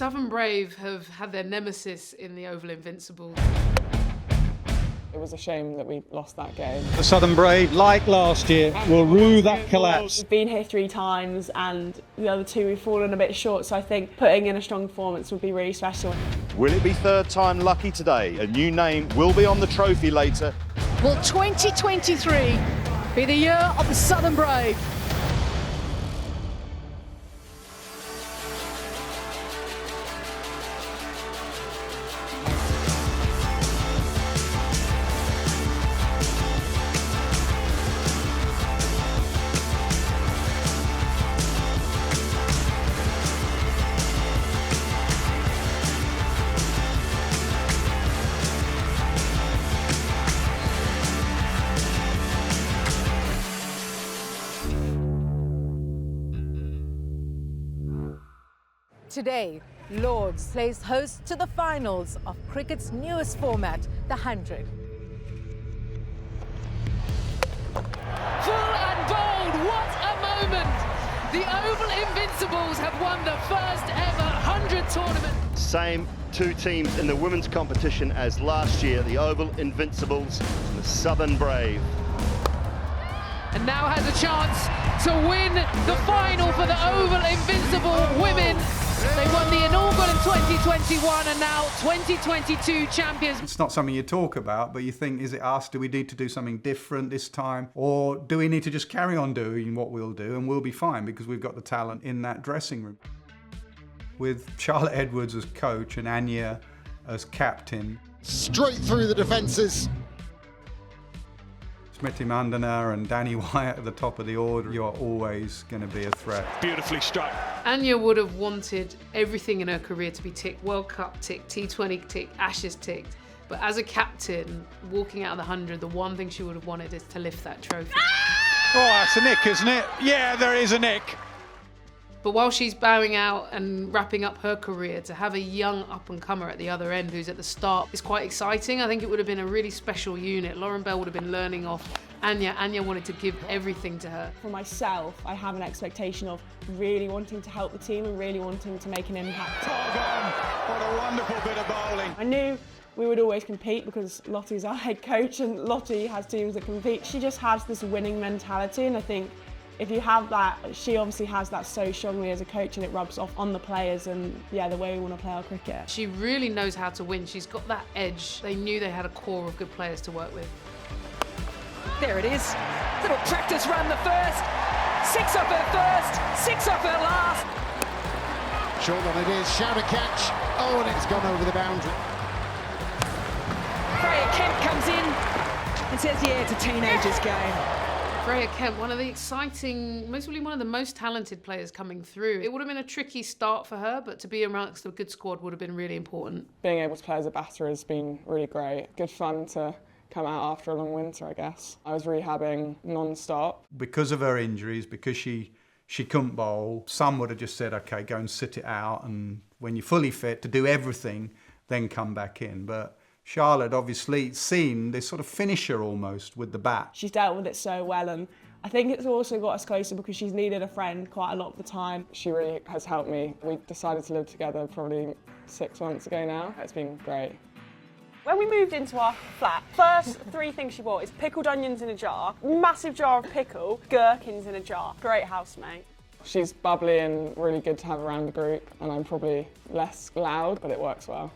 Southern Brave have had their nemesis in the Oval Invincibles. It was a shame that we lost that game. The Southern Brave, like last year, will rue that collapse. We've been here 3 times and the other 2 we've fallen a bit short, so I think putting in a strong performance would be really special. Will it be third time lucky today? A new name will be on the trophy later. Will 2023 be the year of the Southern Brave? Today, Lords plays host to the finals of cricket's newest format, the 100. Full and bold, what a moment! The Oval Invincibles have won the first ever 100 tournament. Same 2 teams in the women's competition as last year, the Oval Invincibles and the Southern Brave. And now has a chance to win the final for the Oval Invincible women. They won the inaugural in 2021 and now 2022 champions. It's not something you talk about, but you think, is it us? Do we need to do something different this time? Or do we need to just carry on doing what we'll do and we'll be fine because we've got the talent in that dressing room? With Charlotte Edwards as coach and Anya as captain. Straight through the defences. Smriti Mandana and Danny Wyatt at the top of the order, you are always going to be a threat. Beautifully struck. Anya would have wanted everything in her career to be ticked. World Cup ticked, T20 ticked, Ashes ticked. But as a captain, walking out of the 100, the one thing she would have wanted is to lift that trophy. Oh, that's a nick, isn't it? Yeah, there is a nick. But while she's bowing out and wrapping up her career, to have a young up-and-comer at the other end who's at the start is quite exciting. I think it would have been a really special unit. Lauren Bell would have been learning off Anya. Anya wanted to give everything to her. For myself, I have an expectation of really wanting to help the team and really wanting to make an impact. What a wonderful bit of bowling. I knew we would always compete because Lottie's our head coach and Lottie has teams that compete. She just has this winning mentality, and I think if you have that, she obviously has that so strongly as a coach, and it rubs off on the players and, yeah, the way we want to play our cricket. She really knows how to win. She's got that edge. They knew they had a core of good players to work with. There it is. Little practice run the first. 6 off her first, 6 off her last. Short one it is, shout a catch. Oh, and it's gone over the boundary. Freya Kemp comes in and says, yeah, it's a teenager's game. Freya Kemp, one of the exciting, mostly one of the most talented players coming through. It would have been a tricky start for her, but to be amongst a good squad would have been really important. Being able to play as a batter has been really great. Good fun to come out after a long winter, I guess. I was rehabbing non-stop. Because of her injuries, because she couldn't bowl, some would have just said, okay, go and sit it out, and when you're fully fit to do everything, then come back in. But Charlotte obviously seen this sort of finisher almost with the bat. She's dealt with it so well, and I think it's also got us closer because she's needed a friend quite a lot of the time. She really has helped me. We decided to live together probably 6 months ago now. It's been great. When we moved into our flat, first 3 things she bought is pickled onions in a jar, massive jar of pickle, gherkins in a jar. Great housemate. She's bubbly and really good to have around the group, and I'm probably less loud, but it works well.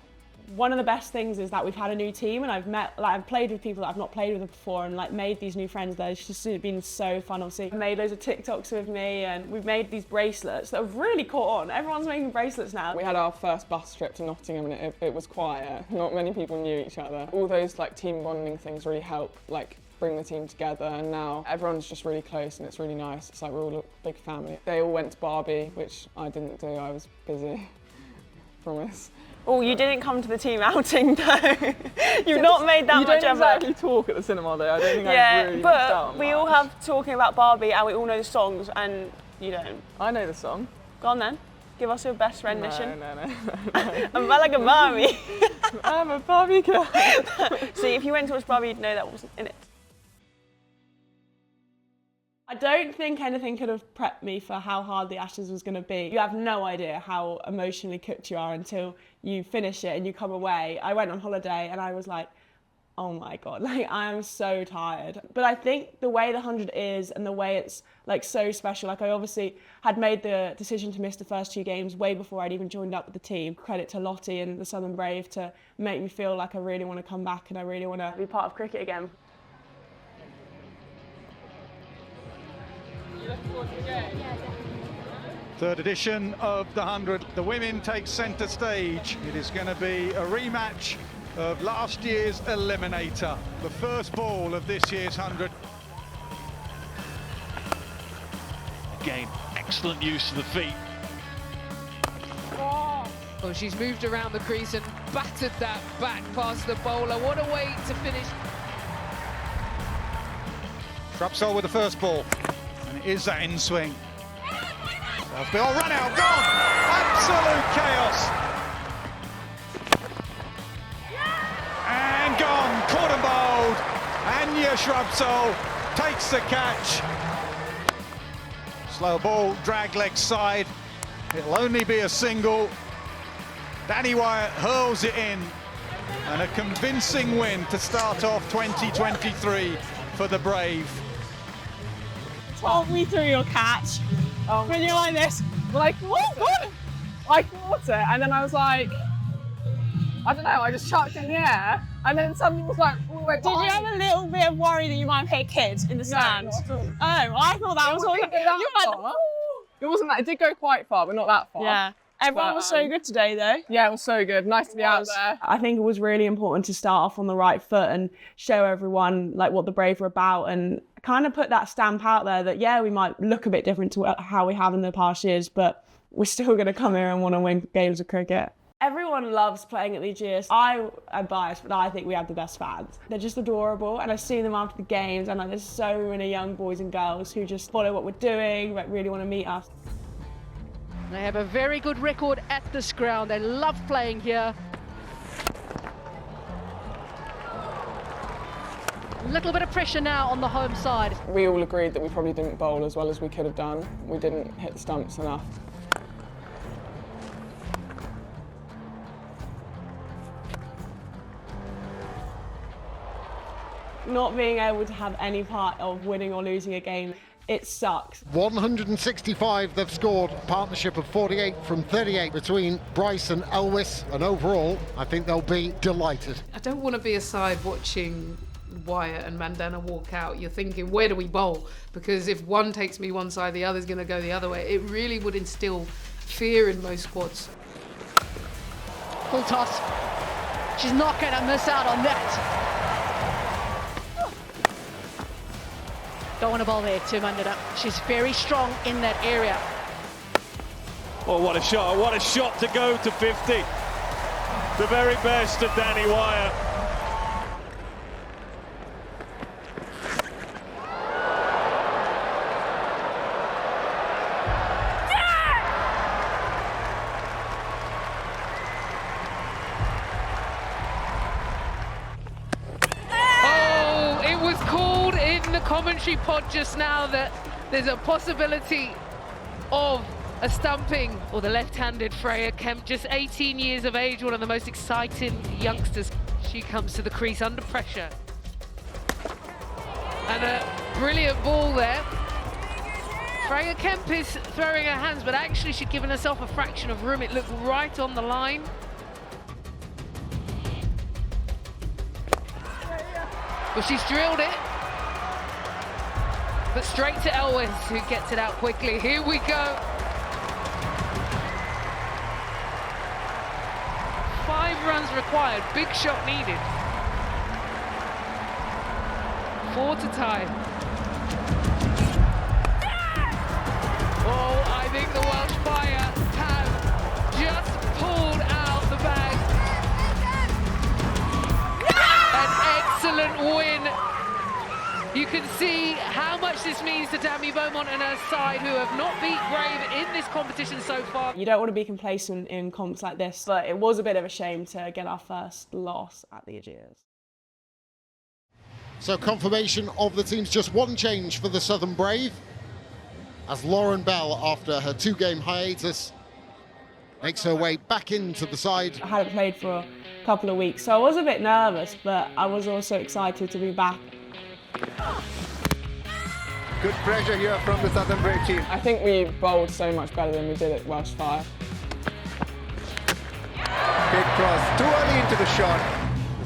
One of the best things is that we've had a new team, and I've played with people that I've not played with before, and made these new friends there. It's just been so fun. Obviously, made loads of TikToks with me, and we've made these bracelets that have really caught on. Everyone's making bracelets now. We had our first bus trip to Nottingham, and it was quiet. Not many people knew each other. All those team bonding things really help bring the team together, and now everyone's just really close, and it's really nice. It's like we're all a big family. They all went to Barbie, which I didn't do. I was busy. Promise. Oh, you didn't come to the team outing though. You've not made that much effort. You don't exactly talk at the cinema though. I don't think I've really but we all have talking about Barbie and we all know the songs, and you don't. I know the song. Go on then. Give us your best rendition. No. I'm like a Barbie. I'm a Barbie girl. See, if you went to watch Barbie, you'd know that wasn't in it. I don't think anything could have prepped me for how hard the Ashes was going to be. You have no idea how emotionally cooked you are until you finish it and you come away. I went on holiday and I was like, oh my God, like I am so tired. But I think the way the 100 is and the way it's like so special, like I obviously had made the decision to miss the first 2 games way before I'd even joined up with the team. Credit to Lottie and the Southern Brave to make me feel like I really want to come back and I really want to be part of cricket again. Third edition of the 100. The women take centre stage. It is going to be a rematch of last year's eliminator. The first ball of this year's 100. Again, excellent use of the feet. Well, she's moved around the crease and battered that back past the bowler. What a way to finish. Shrubsole with the first ball. And it is that in swing. Southbill, run out, gone! Absolute chaos. And gone, caught and bowled. Anya Shrubsole takes the catch. Slow ball, drag leg side. It'll only be a single. Danny Wyatt hurls it in. And a convincing win to start off 2023 for the Brave. Talk me through your catch. When you're like this, we're like, what? I caught it, and then I was like, I don't know, I just chucked it in the air, and then somebody was like, did you have a little bit of worry that you might have hit kids in the stand? No, oh, I thought that was all you had. It wasn't that, it did go quite far, but not that far. Yeah. Everyone was so good today, though. Yeah, it was so good. Nice to be out there. I think it was really important to start off on the right foot and show everyone like what the Brave are about and kind of put that stamp out there that, yeah, we might look a bit different to how we have in the past years, but we're still going to come here and want to win games of cricket. Everyone loves playing at the Ageas. I am biased, but I think we have the best fans. They're just adorable, and I see them after the games, and like, there's so many young boys and girls who just follow what we're doing, like, really want to meet us. They have a very good record at this ground. They love playing here. A little bit of pressure now on the home side. We all agreed that we probably didn't bowl as well as we could have done. We didn't hit the stumps enough. Not being able to have any part of winning or losing a game, it sucks. 165 they've scored, partnership of 48 from 38 between Bryce and Elvis, and overall I think they'll be delighted. I don't want to be aside watching Wyatt and Mandana walk out. You're thinking, where do we bowl? Because if one takes me one side, the other's going to go the other way. It really would instill fear in most squads. Full toss. She's not going to miss out on that. Don't want to bowl there to Mandana. She's very strong in that area. Oh, what a shot. What a shot to go to 50. The very best of Danny Wyatt. Commentary pod just now that there's a possibility of a stumping, or the left-handed Freya Kemp, just 18 years of age, one of the most exciting youngsters. She comes to the crease under pressure. And a brilliant ball there. Freya Kemp is throwing her hands, but actually she'd given herself a fraction of room. It looked right on the line. Well, she's drilled it. But straight to Elwes, who gets it out quickly. Here we go. 5 runs required, big shot needed. 4 to tie. Oh, I think the Welsh Fire have just pulled out the bag. An excellent win. You can see how much this means to Tammy Beaumont and her side, who have not beat Brave in this competition so far. You don't want to be complacent in comps like this, but it was a bit of a shame to get our first loss at the Ageas. So confirmation of the team's just one change for the Southern Brave, as Lauren Bell, after her 2-game hiatus, makes her way back into the side. I hadn't played for a couple of weeks, so I was a bit nervous, but I was also excited to be back. Good pressure here from the Southern Brave team. I think we bowled so much better than we did at Welsh Fire. Big cross, too early into the shot.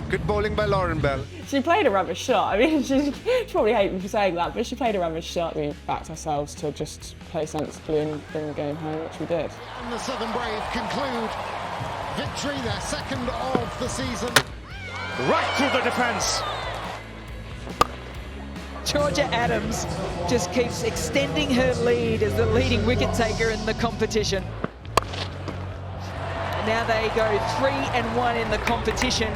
Good bowling by Lauren Bell. She played a rubbish shot. I mean, she probably hate me for saying that, but she played a rubbish shot. We backed ourselves to just play sensibly and bring the game home, which we did. And the Southern Brave conclude victory, their second of the season. Right through the defence. Georgia Adams just keeps extending her lead as the leading wicket taker in the competition. And now they go 3-1 in the competition.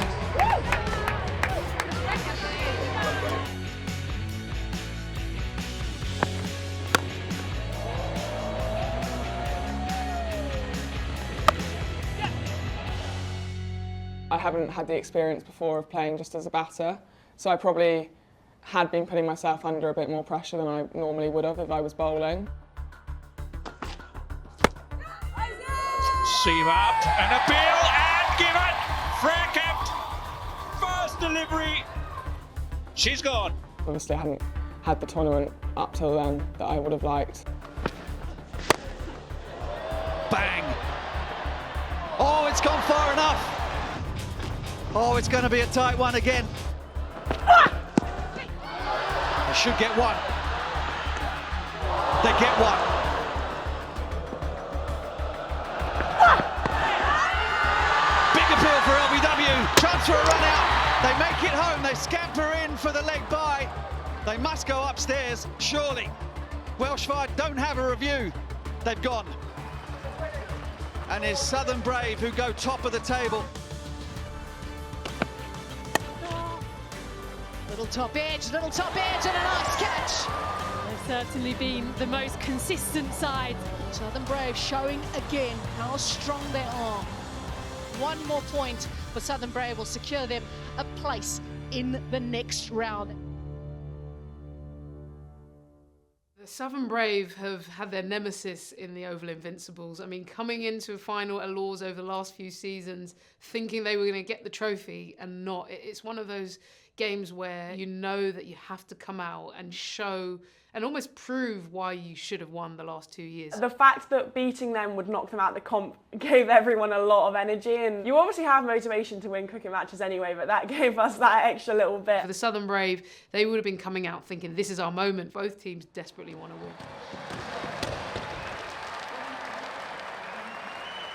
I haven't had the experience before of playing just as a batter, so I probably had been putting myself under a bit more pressure than I normally would have if I was bowling. Seam up and appeal and given. Freya Kemp, first delivery. She's gone. Obviously I hadn't had the tournament up till then that I would have liked. Bang! Oh, it's gone far enough. Oh, it's going to be a tight one again. They should get one. They get one. Big appeal for LBW. Chance for a run out. They make it home. They scamper in for the leg bye. They must go upstairs, surely. Welsh Fire don't have a review. They've gone. And it's Southern Brave who go top of the table. Little top edge, and a nice catch. They've certainly been the most consistent side. Southern Brave showing again how strong they are. One more point for Southern Brave will secure them a place in the next round. The Southern Brave have had their nemesis in the Oval Invincibles. I mean, coming into a final at Lords over the last few seasons, thinking they were going to get the trophy and not. It's one of those games where you know that you have to come out and show and almost prove why you should have won the last 2 years. The fact that beating them would knock them out of the comp gave everyone a lot of energy, and you obviously have motivation to win cricket matches anyway, but that gave us that extra little bit. For the Southern Brave, they would have been coming out thinking this is our moment. Both teams desperately want to win.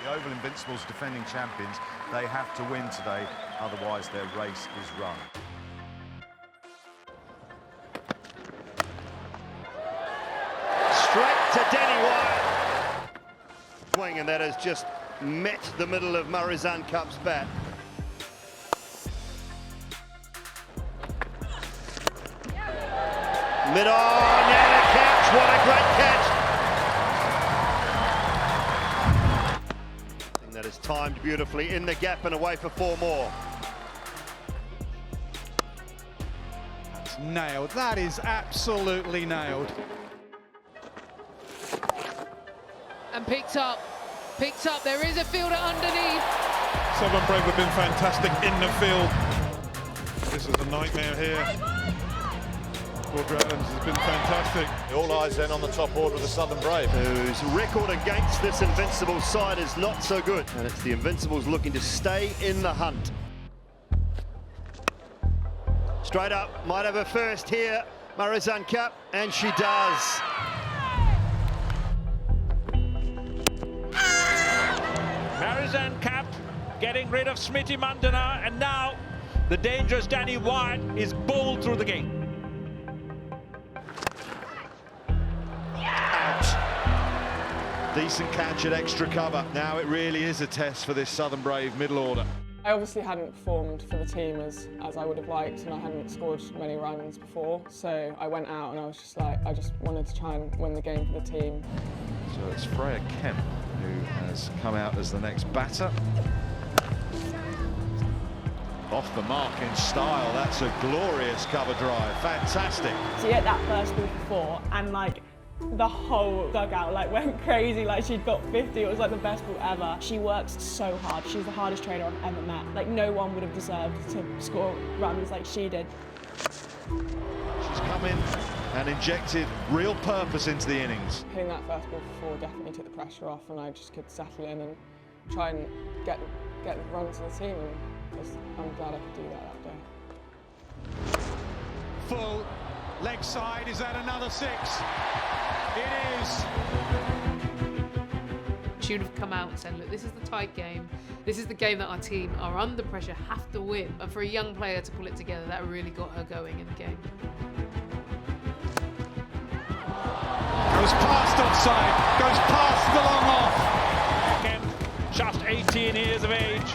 The Oval Invincibles, defending champions, they have to win today, otherwise their race is run. Straight to Danny Wyatt. Swing, and that has just met the middle of Marizan Cup's bat. Mid-on, and a catch. What a great catch. That is timed beautifully in the gap and away for 4 more. That's nailed. That is absolutely nailed. And picked up. There is a fielder underneath. Southern Brave have been fantastic in the field. This is a nightmare here. Adams has been fantastic. All eyes then on the top order of the Southern Brave, whose record against this Invincibles side is not so good. And it's the Invincibles looking to stay in the hunt. Straight up, might have a first here, Marizan Cup, and she does. Marizan Kemp getting rid of Smriti Mandana, and now the dangerous Danny Wyatt is bowled through the gate. out. Decent catch at extra cover. Now it really is a test for this Southern Brave middle order. I obviously hadn't performed for the team as I would have liked, and I hadn't scored many runs before, so I went out and I was just like, I just wanted to try and win the game for the team. So it's Freya Kemp who has come out as the next batter. Off the mark in style. That's a glorious cover drive. Fantastic. She hit that first ball for 4 and like the whole dugout like went crazy, like she'd got 50. It was like the best ball ever. She works so hard. She's the hardest trainer I've ever met. Like no one would have deserved to score runs like she did. She's come in and injected real purpose into the innings. Hitting that first ball for 4 definitely took the pressure off, and I just could settle in and try and get the run to the team, and I'm glad I could do that day. Full leg side, is that another 6? It is. She would have come out and said, look, this is the tight game. This is the game that our team are under pressure, have to win. And for a young player to pull it together, that really got her going in the game. Goes past offside, goes past the long off. Kemp, just 18 years of age.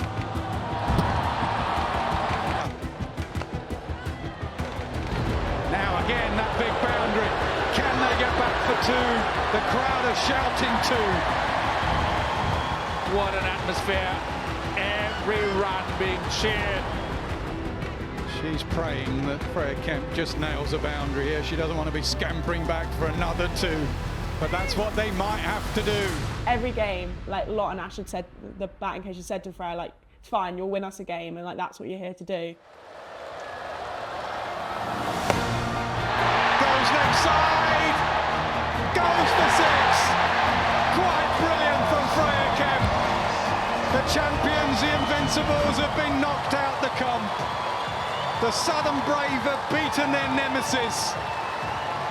Now again, that big boundary. Can they get back for 2? The crowd are shouting 2. What an atmosphere. Every run being cheered. She's praying that Freya Kemp just nails a boundary here. She doesn't want to be scampering back for another 2. But that's what they might have to do. Every game, like Lot and Ash had said, the batting coach had said to Freya, like, it's fine, you'll win us a game, and like that's what you're here to do. Goes left side, goes for 6. Quite brilliant from Freya Kemp. The champions, the Invincibles, have been knocked out the comp. The Southern Brave have beaten their nemesis.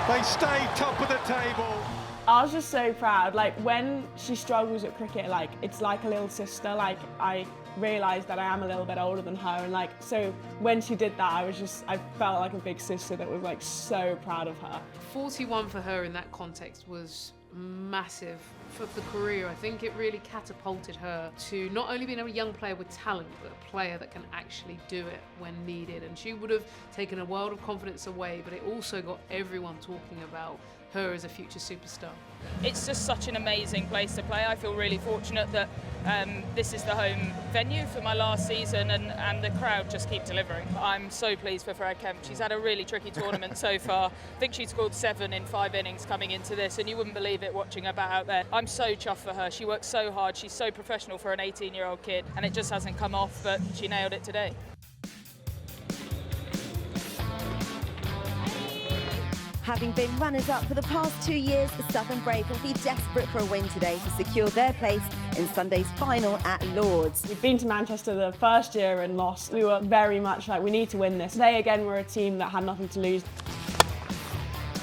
They stay top of the table. I was just so proud. Like when she struggles at cricket, like it's like a little sister. Like I realised that I am a little bit older than her, and like so when she did that, I felt like a big sister that was like so proud of her. 41 for her in that context was massive for the career. I think it really catapulted her to not only being a young player with talent, but a player that can actually do it when needed. And she would have taken a world of confidence away, but it also got everyone talking about her as a future superstar. It's just such an amazing place to play. I feel really fortunate that this is the home venue for my last season, and the crowd just keep delivering. I'm so pleased for Freya Kemp. She's had a really tricky tournament so far. I think she scored 7 in 5 innings coming into this, and you wouldn't believe it watching her bat out there. I'm so chuffed for her. She works so hard. She's so professional for an 18-year-old kid, and it just hasn't come off, but she nailed it today. Having been runners-up for the past 2 years, the Southern Brave will be desperate for a win today to secure their place in Sunday's final at Lord's. We've been to Manchester the first year and lost. We were very much like, we need to win this. Today again, we're a team that had nothing to lose.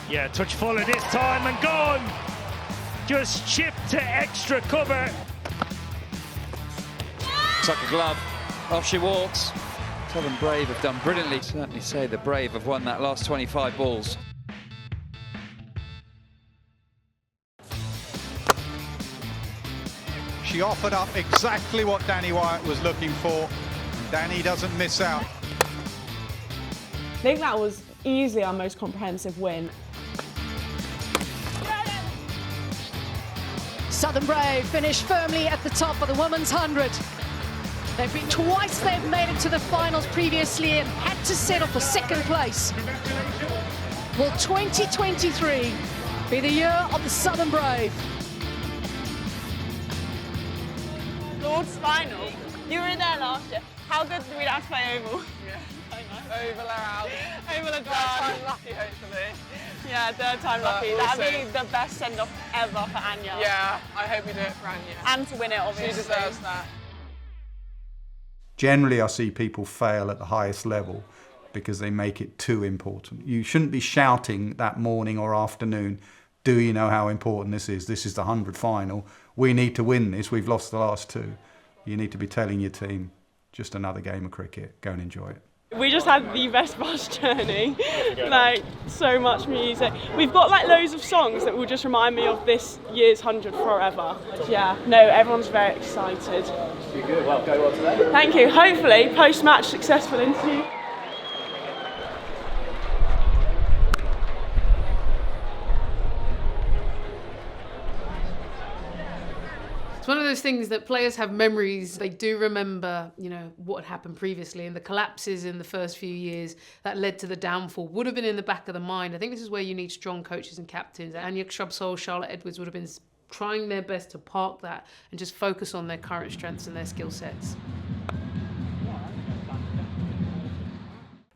Yeah, touch fuller this time and gone. Just chipped to extra cover. It's like a glove. Off she walks. Southern Brave have done brilliantly. Certainly say the Brave have won that last 25 balls. She offered up exactly what Danny Wyatt was looking for. Danny doesn't miss out. I think that was easily our most comprehensive win. Southern Brave finished firmly at the top of the women's 100. They've been twice they've made it to the finals previously and had to settle for second place. Will 2023 be the year of the Southern Brave? Lord's final. You were there last year. How good did we have to play Oval? Yeah, I know. Oval are out. Oval are Third done. time lucky, hopefully. Yeah, third time lucky. We'll That'd see. be the best send-off ever for Anya. Yeah, I hope we do it for Anya. And to win it, obviously. She deserves that. Generally, I see people fail at the highest level because they make it too important. You shouldn't be shouting that morning or afternoon, do you know how important this is? This is the 100 final. We need to win this. We've lost the last 2. You need to be telling your team, just another game of cricket. Go and enjoy it. We just had the best bus journey, like so much music. We've got like loads of songs that will just remind me of this year's 100 forever. Yeah, no, everyone's very excited. You're good, well, go well today. Thank you. Hopefully, post-match successful interview. It's one of those things that players have memories. They do remember, you know, what had happened previously, and the collapses in the first few years that led to the downfall would have been in the back of the mind. I think this is where you need strong coaches and captains. Anya Shrubsole, Charlotte Edwards would have been trying their best to park that and just focus on their current strengths and their skill sets.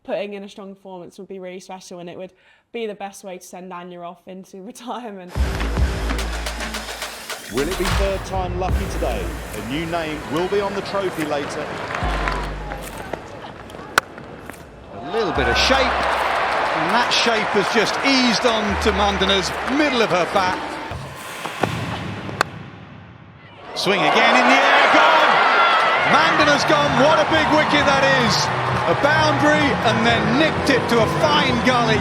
Putting in a strong performance would be really special, and it would be the best way to send Anya off into retirement. Will it be third time lucky today? A new name will be on the trophy later. A little bit of shape, and that shape has just eased on to Mundena's middle of her back. Swing again in the air, gone! Mundena's gone, what a big wicket that is! A boundary and then nicked it to a fine gully.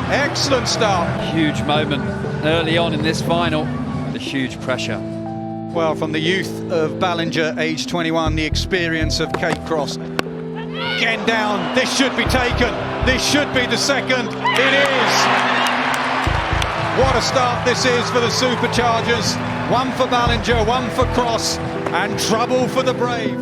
Excellent start. Huge moment early on in this final. The huge pressure. Well, from the youth of Ballinger, age 21, the experience of Kate Cross. Again down, this should be taken. This should be the second. It is. What a start this is for the Superchargers. One for Ballinger, one for Cross, and trouble for the Brave.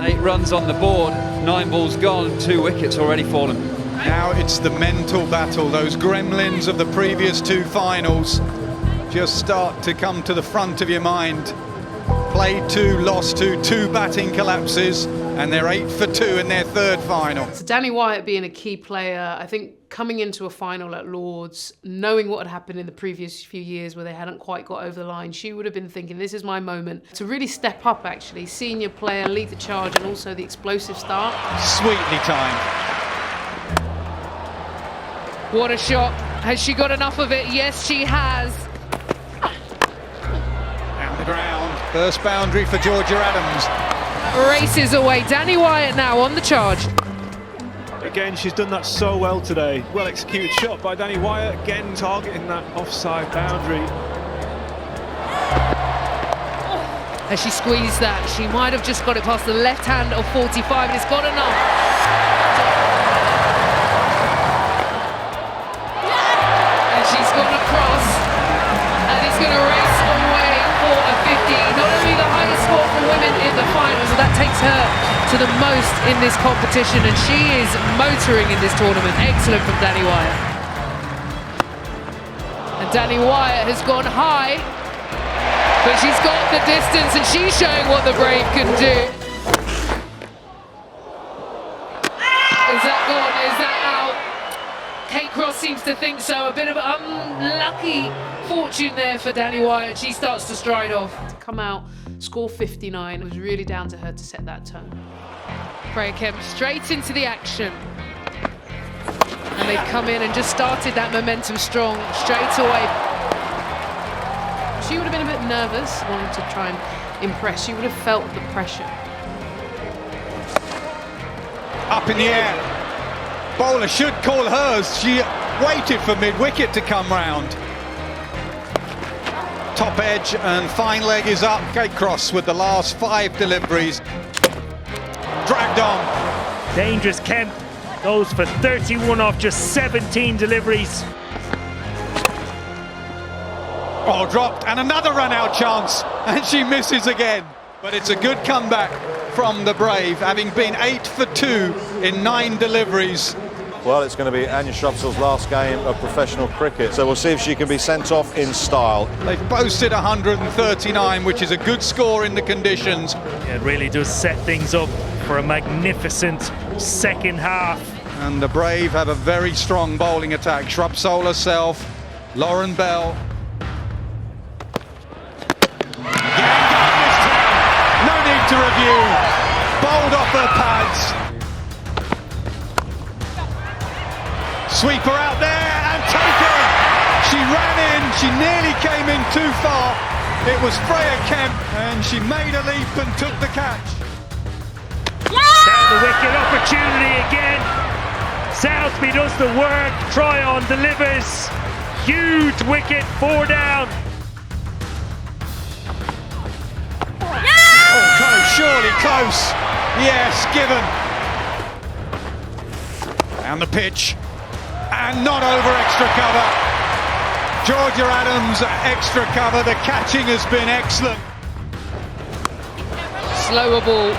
8 runs on the board, 9 balls gone, 2 wickets already fallen. Now it's the mental battle. Those gremlins of the previous 2 finals just start to come to the front of your mind. Played 2, lost 2, 2 batting collapses, and they're 8 for 2 in their third final. So Danny Wyatt being a key player, I think coming into a final at Lord's, knowing what had happened in the previous few years where they hadn't quite got over the line, she would have been thinking, this is my moment to really step up actually. Senior player, lead the charge, and also the explosive start. Sweetly timed. What a shot. Has she got enough of it? Yes, she has. Down the ground. First boundary for Georgia Adams. Races away. Danny Wyatt now on the charge. Again, she's done that so well today. Well executed shot by Danny Wyatt, again targeting that offside boundary. As she squeezed that, she might have just got it past the left hand of 45, and it's got enough. And she's gone across, and it's going to race away for a 50. Not only the highest score for women in the finals, but that takes her to the most in this competition, and she is motoring in this tournament. Excellent from Danny Wyatt. And Danny Wyatt has gone high, but she's got the distance, and she's showing what the Brave can do. Is that gone? Is that out? Kate Cross seems to think so. A bit of unlucky fortune there for Danny Wyatt. She starts to stride off. To come out, score 59, it was really down to her to set that tone. Freya Kemp straight into the action. And they've come in and just started that momentum strong straight away. She would have been a bit nervous, wanting to try and impress. She would have felt the pressure. Up in the air. Bowler should call hers. She waited for mid-wicket to come round. Top edge and fine leg is up. Kate Cross with the last 5 deliveries. Dragged on. Dangerous Kemp goes for 31 off just 17 deliveries. Oh, dropped, and another run-out chance, and she misses again. But it's a good comeback from the Brave, having been 8 for 2 in 9 deliveries. Well, it's going to be Anya Shrubsole's last game of professional cricket, so we'll see if she can be sent off in style. They've posted 139, which is a good score in the conditions. Yeah, it really does set things up for a magnificent second half. And the Brave have a very strong bowling attack. Shrubsole herself, Lauren Bell. No need to review. Bowled off her pads. Sweeper out there and taken. She ran in, she nearly came in too far. It was Freya Kemp, and she made a leap and took the catch. Down the wicket, opportunity again. Southby does the work, Tryon delivers. Huge wicket, 4 down. Oh, close, surely close. Yes, given. Down the pitch. And not over extra cover. Georgia Adams extra cover. The catching has been excellent. slower ball,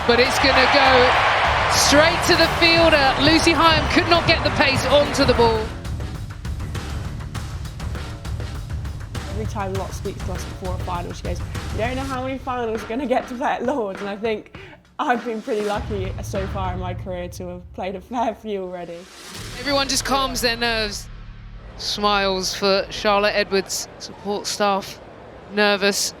but it's going to go straight to the fielder. Lucy Hyam could not get the pace onto the ball. Every time Lot speaks to us before a final, she goes, "You don't know how many finals you're going to get to play at Lords," and I think I've been pretty lucky so far in my career to have played a fair few already. Everyone just calms their nerves. Smiles for Charlotte Edwards, support staff, nervous.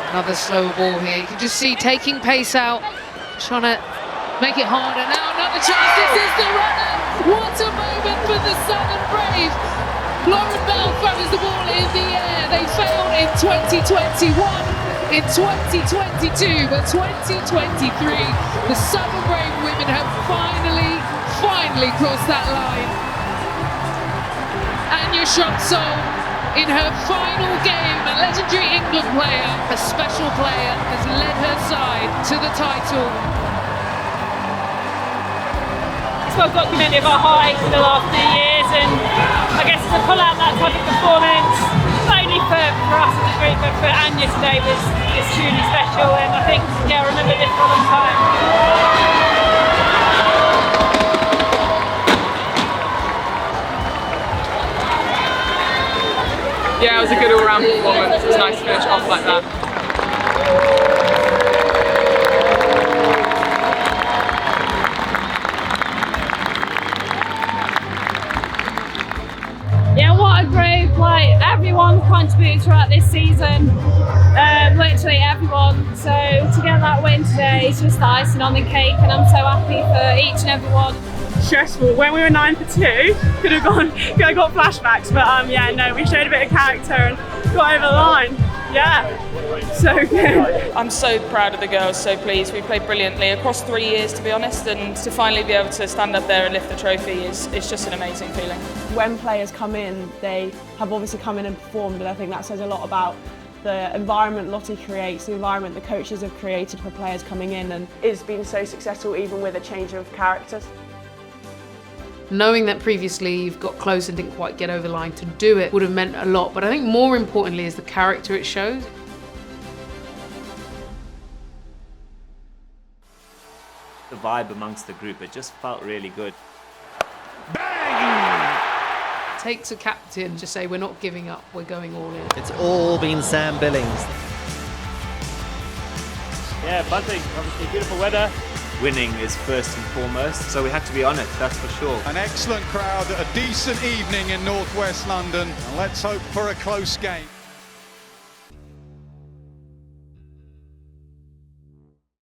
Another slow ball here. You can just see taking pace out, trying to make it harder. Now another chance. This is the runner. What a moment for the Southern Brave. Lauren Bell throws the ball in the air. They failed in 2021, in 2022, but 2023, the Southern Brave women have finally crossed that line. Anya Shrubsole, in her final game, a legendary England player, a special player, has led her side to the title. It's well documented our highs for the last 2 years, and I guess to pull out that type of performance, not only for us as a group, but for Anya today was truly special, and I think, yeah, I remember this for a long time. Yeah, it was a good all-round performance. It was nice to finish off like that. Yeah, what a group, like everyone contributed throughout this season, literally everyone, so to get that win today is just the icing on the cake, and I'm so happy for each and every one. Stressful. When we were 9 for 2, could have got flashbacks, but yeah, no, we showed a bit of character and got over the line. Yeah, so good. I'm so proud of the girls, so pleased. We played brilliantly across 3 years, to be honest, and to finally be able to stand up there and lift the trophy is just an amazing feeling. When players come in, they have obviously come in and performed, and I think that says a lot about the environment Lottie creates, the environment the coaches have created for players coming in, and it's been so successful even with a change of characters. Knowing that previously you've got close and didn't quite get over the line to do it would have meant a lot, but I think more importantly is the character it shows. The vibe amongst the group, it just felt really good. Takes a captain to say we're not giving up, we're going all in. It's all been Sam Billings. Yeah, bunting, obviously beautiful weather. Winning is first and foremost, so we had to be on it, that's for sure. An excellent crowd, a decent evening in northwest London, and let's hope for a close game.